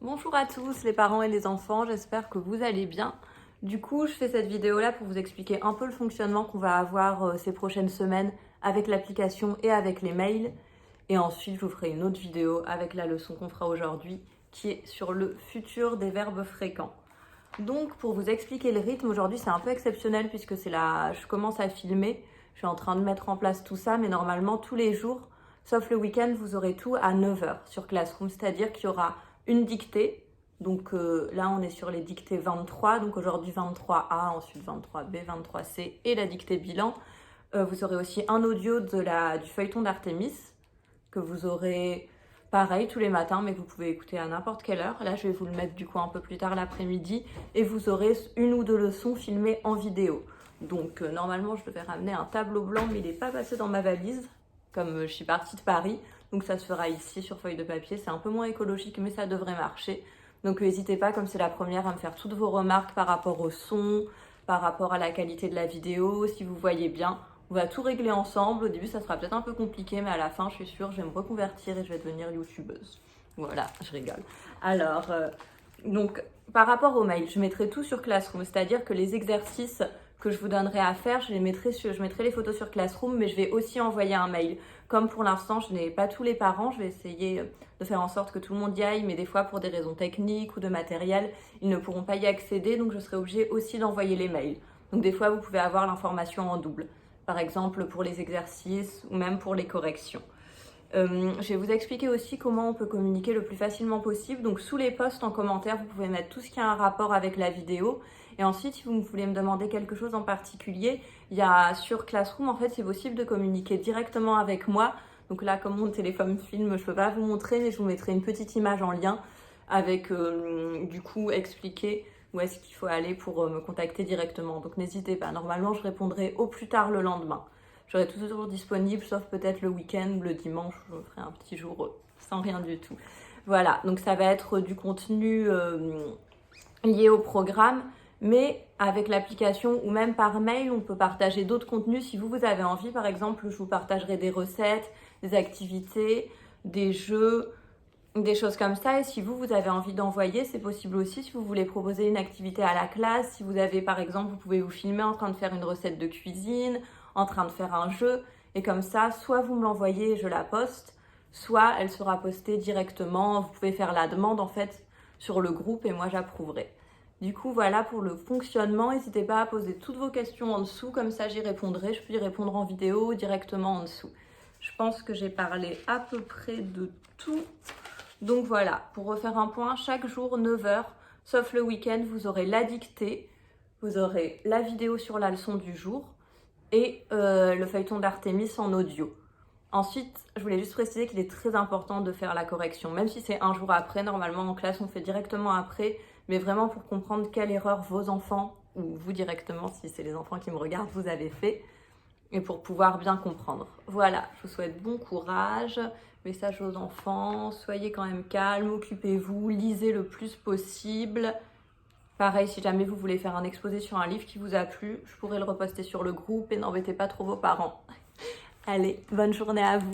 Bonjour à tous les parents et les enfants, j'espère que vous allez bien. Du coup, je fais cette vidéo là pour vous expliquer un peu le fonctionnement qu'on va avoir ces prochaines semaines avec l'application et avec les mails. Et ensuite, je vous ferai une autre vidéo avec la leçon qu'on fera aujourd'hui qui est sur le futur des verbes fréquents. Donc, pour vous expliquer le rythme, aujourd'hui c'est un peu exceptionnel puisque je commence à filmer. Je suis en train de mettre en place tout ça, mais normalement tous les jours, sauf le week-end, vous aurez tout à 9 h sur Classroom, c'est-à-dire qu'il y aura une dictée. Donc là, on est sur les dictées 23, donc aujourd'hui 23A, ensuite 23B, 23C et la dictée bilan. Vous aurez aussi un audio du feuilleton d'Artémis que vous aurez pareil tous les matins, mais que vous pouvez écouter à n'importe quelle heure. Là, je vais vous le mettre du coup un peu plus tard l'après-midi et vous aurez une ou deux leçons filmées en vidéo. Donc normalement, je devais ramener un tableau blanc, mais il n'est pas passé dans ma valise, comme je suis partie de Paris. Donc ça se fera ici sur feuille de papier. C'est un peu moins écologique, mais ça devrait marcher. Donc n'hésitez pas, comme c'est la première, à me faire toutes vos remarques par rapport au son, par rapport à la qualité de la vidéo, si vous voyez bien. On va tout régler ensemble. Au début, ça sera peut-être un peu compliqué, mais à la fin, je suis sûre, je vais me reconvertir et je vais devenir youtubeuse. Voilà, je rigole. Alors, donc, par rapport aux mails, je mettrai tout sur Classroom, c'est-à-dire que les exercices que je vous donnerai à faire, je mettrai les photos sur Classroom, mais je vais aussi envoyer un mail. Comme pour l'instant, je n'ai pas tous les parents, je vais essayer de faire en sorte que tout le monde y aille, mais des fois, pour des raisons techniques ou de matériel, ils ne pourront pas y accéder, donc je serai obligée aussi d'envoyer les mails. Donc des fois, vous pouvez avoir l'information en double. Par exemple pour les exercices ou même pour les corrections. Je vais vous expliquer aussi comment on peut communiquer le plus facilement possible. Donc sous les posts en commentaire, vous pouvez mettre tout ce qui a un rapport avec la vidéo. Et ensuite, si vous voulez me demander quelque chose en particulier, il y a sur Classroom, en fait, c'est possible de communiquer directement avec moi. Donc là, comme mon téléphone filme, je ne peux pas vous montrer, mais je vous mettrai une petite image en lien avec, du coup, expliquer où est-ce qu'il faut aller pour me contacter directement. Donc n'hésitez pas, normalement je répondrai au plus tard le lendemain. Je serai toujours disponible, sauf peut-être le week-end, le dimanche, je ferai un petit jour sans rien du tout. Voilà, donc ça va être du contenu lié au programme, mais avec l'application ou même par mail, on peut partager d'autres contenus si vous avez envie. Par exemple, je vous partagerai des recettes, des activités, des jeux, des choses comme ça. Et si vous avez envie d'envoyer, c'est possible aussi. Si vous voulez proposer une activité à la classe, si vous avez par exemple, vous pouvez vous filmer en train de faire une recette de cuisine, en train de faire un jeu, et comme ça, soit vous me l'envoyez et je la poste, soit elle sera postée directement. Vous pouvez faire la demande en fait sur le groupe et moi j'approuverai. Du coup, voilà pour le fonctionnement. N'hésitez pas à poser toutes vos questions en dessous, comme ça j'y répondrai. Je peux y répondre en vidéo directement en dessous. Je pense que j'ai parlé à peu près de tout. Donc voilà, pour refaire un point, chaque jour 9 h, sauf le week-end, vous aurez la dictée, vous aurez la vidéo sur la leçon du jour et le feuilleton d'Artémis en audio. Ensuite, je voulais juste préciser qu'il est très important de faire la correction, même si c'est un jour après. Normalement, en classe, on fait directement après, mais vraiment pour comprendre quelle erreur vos enfants, ou vous directement, si c'est les enfants qui me regardent, vous avez fait, et pour pouvoir bien comprendre. Voilà, je vous souhaite bon courage, message aux enfants, soyez quand même calmes, occupez-vous, lisez le plus possible. Pareil, si jamais vous voulez faire un exposé sur un livre qui vous a plu, je pourrais le reposter sur le groupe et n'embêtez pas trop vos parents. Allez, bonne journée à vous.